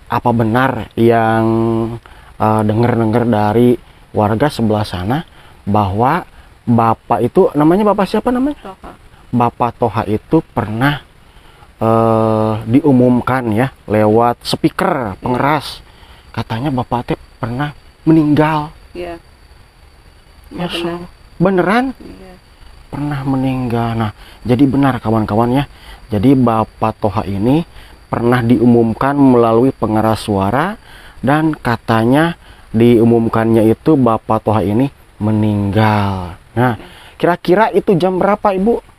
apa benar yang dengar-dengar dari warga sebelah sana bahwa Bapak itu, namanya Bapak siapa namanya? Toha. Bapak Toha itu pernah diumumkan ya lewat speaker pengeras, katanya Bapak teh pernah meninggal. Iya. Ya, Benar. beneran Iya. pernah meninggal. Nah, jadi benar kawan-kawan ya. Jadi Bapak Toha ini pernah diumumkan melalui pengeras suara, dan katanya diumumkannya itu Bapak Toha ini meninggal. Nah, kira-kira itu jam berapa, Ibu?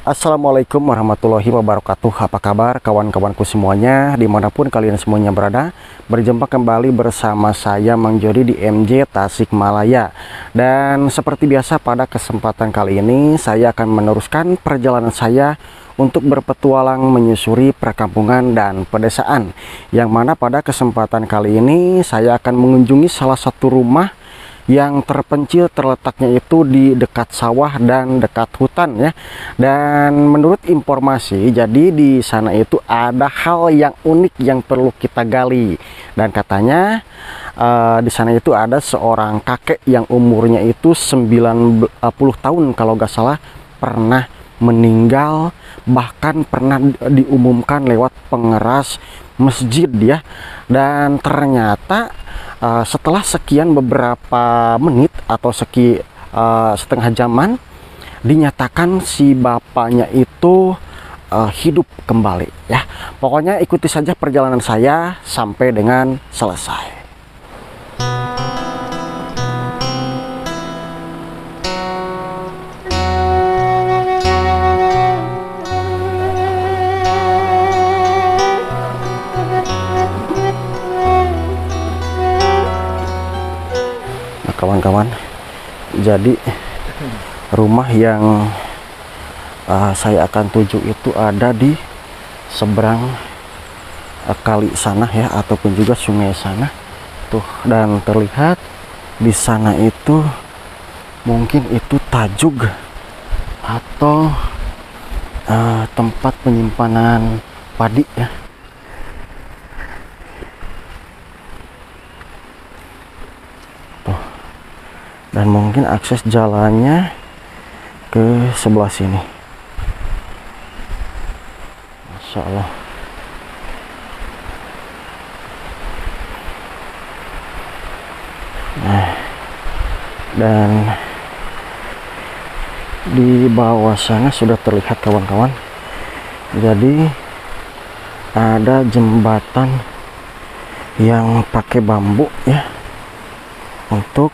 Assalamualaikum warahmatullahi wabarakatuh. Apa kabar kawan-kawanku semuanya, dimanapun kalian semuanya berada. Berjumpa kembali bersama saya Mang Jody di MJ Tasikmalaya. Dan seperti biasa pada kesempatan kali ini saya akan meneruskan perjalanan saya untuk berpetualang menyusuri perkampungan dan pedesaan, yang mana pada kesempatan kali ini saya akan mengunjungi salah satu rumah yang terpencil, terletaknya itu di dekat sawah dan dekat hutan ya. Dan menurut informasi, jadi di sana itu ada hal yang unik yang perlu kita gali. Dan katanya di sana itu ada seorang kakek yang umurnya itu 90 tahun kalau nggak salah, pernah meninggal, bahkan pernah diumumkan lewat pengeras masjid ya. Dan ternyata setelah sekian beberapa menit atau setengah jaman, dinyatakan si bapaknya itu hidup kembali ya. Pokoknya ikuti saja perjalanan saya sampai dengan selesai. Kawan-kawan, jadi rumah yang saya akan tuju itu ada di seberang kali sana ya, ataupun juga sungai sana tuh. Dan terlihat di sana itu mungkin itu tajug atau tempat penyimpanan padi ya. Dan mungkin akses jalannya ke sebelah sini. Masya Allah. Nah, dan di bawah sana sudah terlihat kawan-kawan, jadi ada jembatan yang pakai bambu ya, untuk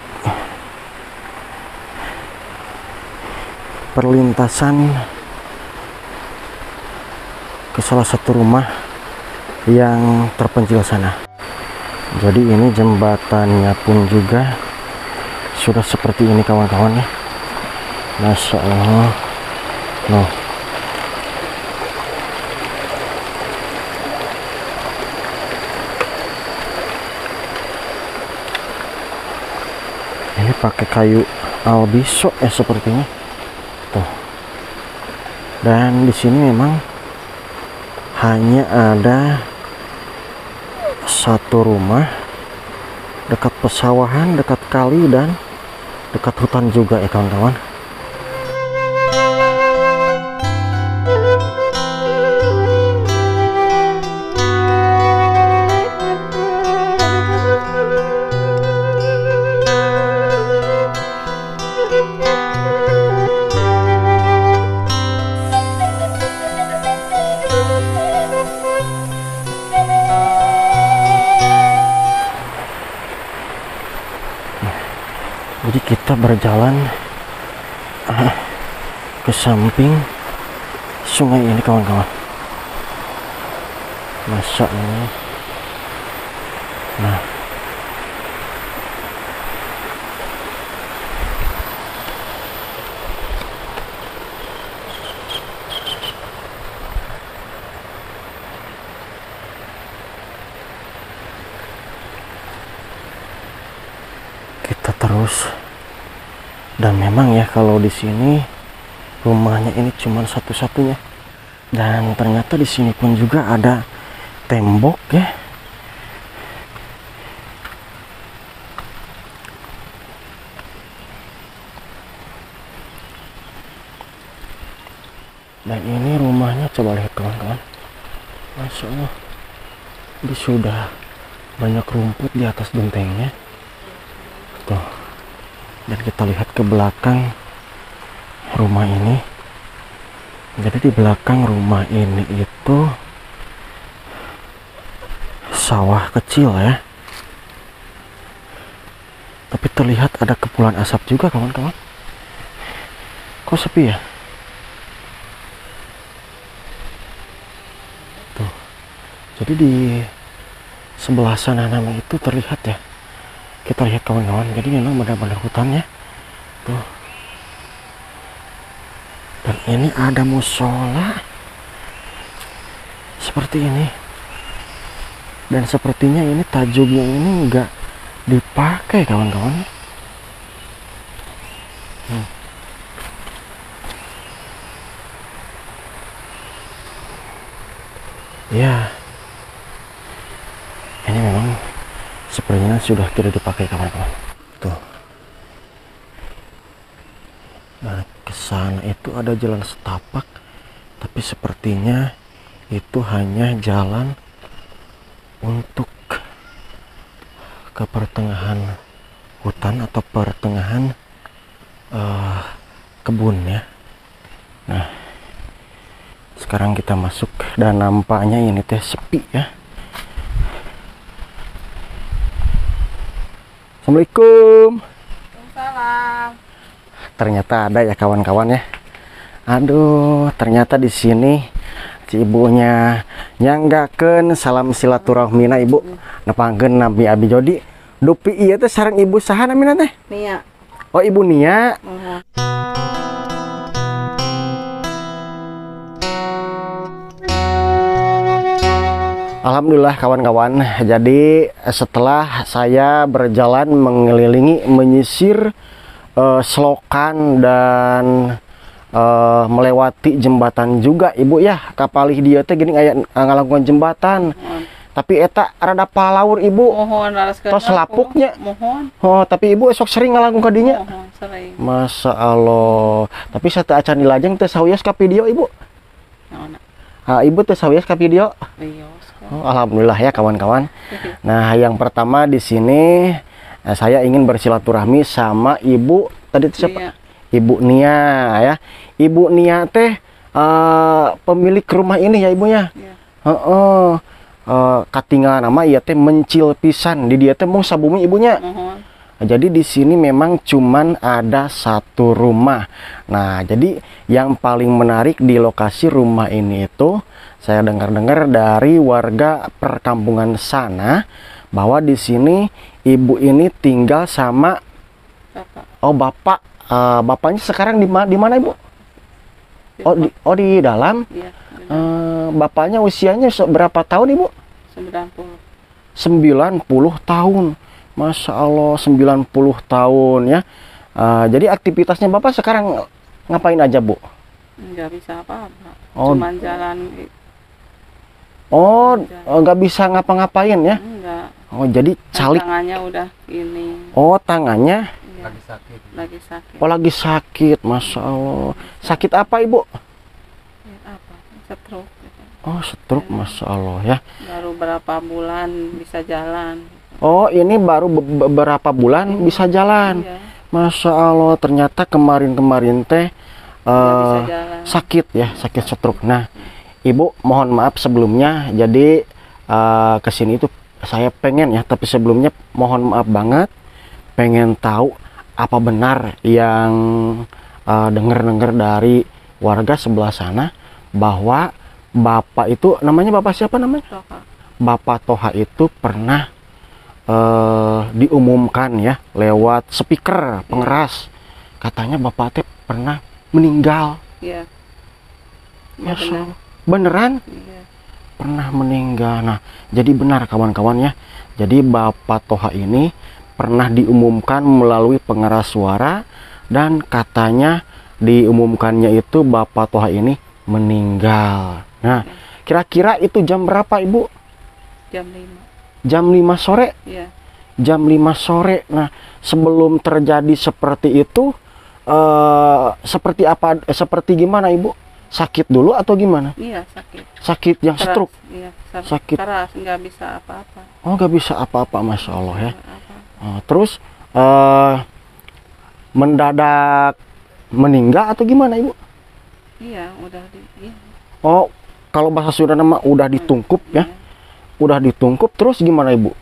perlintasan ke salah satu rumah yang terpencil sana. Jadi ini jembatannya pun juga sudah seperti ini kawan-kawan ya. Masya Allah. Loh. Ini pakai kayu albiso ya sepertinya. Tuh. Dan di sini memang hanya ada satu rumah dekat pesawahan, dekat kali, dan dekat hutan juga ya kawan-kawan. Jadi kita berjalan ke samping sungai ini kawan-kawan. Masa ini. Nah, kita terus, dan memang ya kalau di sini rumahnya ini cuma satu-satunya, dan ternyata di sini pun juga ada tembok ya. Dan ini rumahnya, coba lihat kawan-kawan, Masya Allah, ini sudah banyak rumput di atas gentengnya tuh. Dan kita lihat ke belakang rumah ini. Jadi di belakang rumah ini itu sawah kecil ya, tapi terlihat ada kepulan asap juga kawan-kawan. Kok sepi ya? Tuh. Jadi di sebelah sana nama itu terlihat ya. Kita lihat kawan-kawan, jadi memang benar-benar hutannya tuh. Dan ini ada musola seperti ini, dan sepertinya ini tajuknya ini enggak dipakai kawan-kawan. Ya, ini memang sepertinya sudah tidak dipakai kawan-kawan. Tuh. Nah, ke sana itu ada jalan setapak, tapi sepertinya itu hanya jalan untuk ke pertengahan hutan atau pertengahan kebun ya. Nah, sekarang kita masuk dan nampaknya ini teh sepi ya. Assalamualaikum. Waalaikumsalam. Ternyata ada ya kawan-kawan ya. Aduh, ternyata di sini si ibunya nyanggakeun salam silaturahmina ibu. Nepangkeun Nabi Abi Jodi. Dupi ieu teh sareng ibu saha namina teh? Nia. Oh, Ibu Nia. Alhamdulillah kawan-kawan, jadi setelah saya berjalan mengelilingi, menyisir selokan dan melewati jembatan juga ibu ya, kapalih dia teh gini aya ngalakukan jembatan. Tapi eta rada palaur ibu. Mohon tos lapuknya. Mohon. Oh, tapi ibu esok sering ngalakukan kadinya. Mohon sering. Masya Allah. Tapi saya teu acan dilajeng teh sawias ka video ibu. Ibu teh sawias ka video. Oh, alhamdulillah ya kawan-kawan. Nah, yang pertama di sini saya ingin bersilaturahmi sama ibu tadi siapa? Ibu Nia ya. Ibu Nia teh pemilik rumah ini ya ibunya. Katinggalan nama ieu teh mencil pisan di dia teh mung sabumi ibunya. Jadi di sini memang cuman ada satu rumah. Nah, jadi yang paling menarik di lokasi rumah ini itu saya dengar-dengar dari warga perkampungan sana bahwa di sini ibu ini tinggal sama Bapak. Oh, bapak. Bapaknya sekarang di mana ibu? Di dalam. Iya, Bapaknya usianya berapa tahun ibu? 90. 90 tahun. Masya Allah, 90 tahun ya. Jadi aktivitasnya bapak sekarang ngapain aja bu? Nggak bisa apa-apa. Oh. Cuman jalan. Nggak bisa ngapa-ngapain ya? Enggak. Oh, jadi calik. Tangannya udah ini. Oh, tangannya Lagi sakit. Lagi sakit. Oh, lagi sakit. Masya Allah. Sakit apa ibu? Apa? Stroke. Oh, stroke. Masya Allah ya. Baru berapa bulan bisa jalan. Oh, ini baru beberapa bulan bisa jalan. Iya. Masya Allah, ternyata kemarin-kemarin teh Bisa jalan. sakit ya, sakit stroke. Nah, ibu mohon maaf sebelumnya. Jadi kesini itu saya pengen ya, tapi sebelumnya mohon maaf banget, pengen tahu apa benar yang dengar-dengar dari warga sebelah sana bahwa Bapak itu, namanya Bapak siapa namanya? Toha. Bapak Toha itu pernah diumumkan ya lewat speaker pengeras, katanya Bapak teh pernah meninggal. Iya. Masya Ya, benar. Allah. Beneran Iya. pernah meninggal. Nah, jadi benar kawan-kawan ya. Jadi Bapak Toha ini pernah diumumkan melalui pengeras suara, dan katanya diumumkannya itu Bapak Toha ini meninggal. Nah, kira-kira itu jam berapa Ibu? Jam 5. Jam 5 sore. Iya. Jam 5 sore. Nah, sebelum terjadi seperti itu, seperti apa? Seperti gimana Ibu? Sakit dulu atau gimana? Iya, sakit. Sakit yang Keras. stroke? Iya, Sakit. keras, nggak bisa apa-apa. Oh, nggak bisa apa-apa, Masya Allah ya. Apa. Terus mendadak meninggal atau gimana Ibu? Iya, udah iya. Oh, kalau bahasa Sunda nama udah ditungkup ya. Iya. Udah ditungkup, terus gimana Ibu?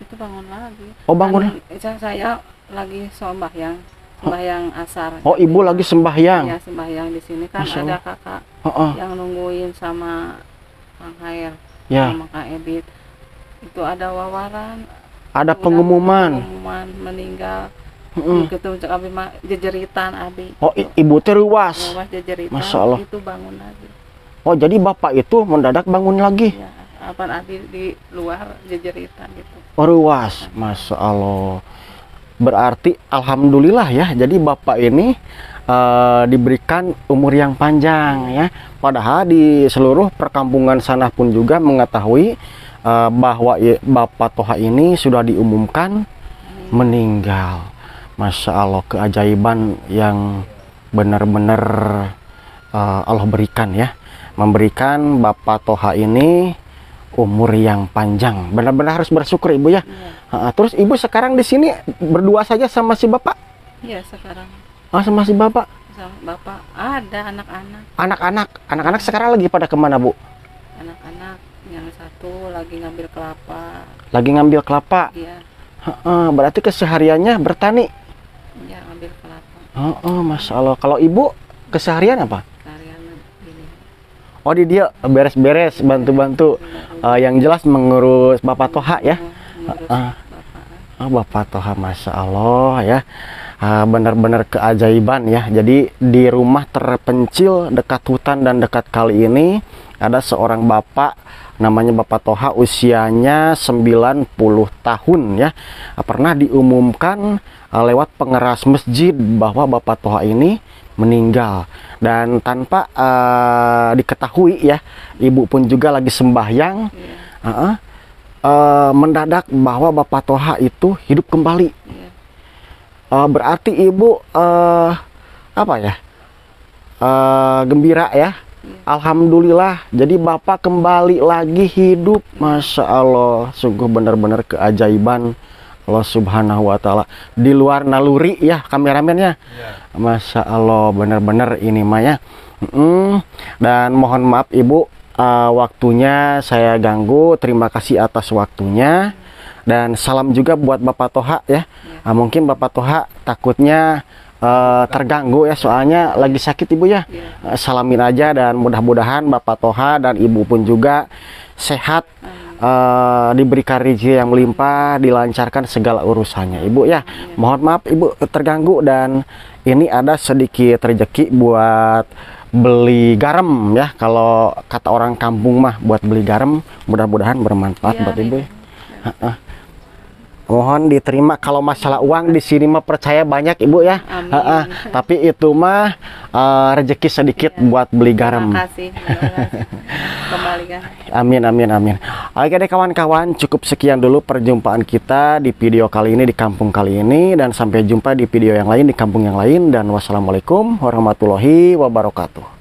Itu bangun lagi. Oh, bangun. Saya lagi sembahyang asar. Oh, Ibu lagi sembahyang. Iya, sembahyang di sini kan Masya ada Allah. kakak Heeh. yang nungguin sama Kang Hair, Ya, sama Kak Ebit. Itu ada wawaran, ada udah pengumuman. pengumuman meninggal. Heeh. Gitu cek abi mah jejeritan abi. Oh, Ibu teruas. Lewas jejeritan. Masya Allah. Itu bangun lagi. Oh, jadi Bapak itu mendadak bangun lagi. Ya, apa abi di luar jejeritan gitu. Oh, ruas. Masya Allah. Berarti alhamdulillah ya. Jadi Bapak ini diberikan umur yang panjang ya. Padahal di seluruh perkampungan sana pun juga mengetahui bahwa Bapak Toha ini sudah diumumkan meninggal. Masya Allah, keajaiban yang benar-benar Allah berikan ya. Memberikan Bapak Toha ini umur yang panjang. Benar-benar harus bersyukur Ibu ya. Iya. Terus Ibu sekarang di sini berdua saja sama si Bapak? Iya, sekarang Oh, sama si Bapak. sama bapak ada anak-anak. Anak-anak sekarang lagi pada kemana Bu? Anak-anak yang satu lagi ngambil kelapa. Lagi ngambil kelapa. Iya, Berarti kesehariannya bertani. iya ngambil kelapa. Masya Allah. Kalau Ibu keseharian apa? Karyan ini. Oh, di dia beres-beres, bantu-bantu. Yang jelas mengurus Bapak Toha ya. Ngurus bapak. Oh, Bapak Toha, Masya Allah ya. Benar-benar keajaiban ya. Jadi di rumah terpencil dekat hutan dan dekat kali ini ada seorang bapak, namanya Bapak Toha, usianya 90 tahun ya. Pernah diumumkan lewat pengeras masjid bahwa Bapak Toha ini meninggal, dan tanpa diketahui ya, Ibu pun juga lagi sembahyang. Iya. Mendadak bahwa Bapak Toha itu hidup kembali. Iya. Berarti Ibu apa ya, gembira ya. Alhamdulillah, jadi Bapak kembali lagi hidup. Masya Allah, sungguh benar-benar keajaiban Allah Subhanahu wa Ta'ala, di luar naluri ya kameramennya. Masya Allah, benar-benar ini Maya. Dan mohon maaf Ibu, waktunya saya ganggu. Terima kasih atas waktunya, dan salam juga buat Bapak Toha ya. Mungkin Bapak Toha takutnya terganggu ya, soalnya lagi sakit Ibu ya. Salamin aja, dan mudah-mudahan Bapak Toha dan Ibu pun juga sehat, diberikan rezeki yang melimpah, dilancarkan segala urusannya Ibu ya. Mohon maaf Ibu terganggu, dan ini ada sedikit rezeki buat beli garam ya, kalau kata orang kampung mah buat beli garam. Mudah-mudahan bermanfaat buat Ibu ya. Mohon diterima. Kalau masalah uang di sini mah percaya banyak Ibu ya. Tapi itu mah rezeki sedikit buat beli garam. Terima kasih. Kembalikan. Amin, amin, amin. Oke deh kawan-kawan, cukup sekian dulu perjumpaan kita di video kali ini, di kampung kali ini, dan sampai jumpa di video yang lain di kampung yang lain, dan wassalamualaikum warahmatullahi wabarakatuh.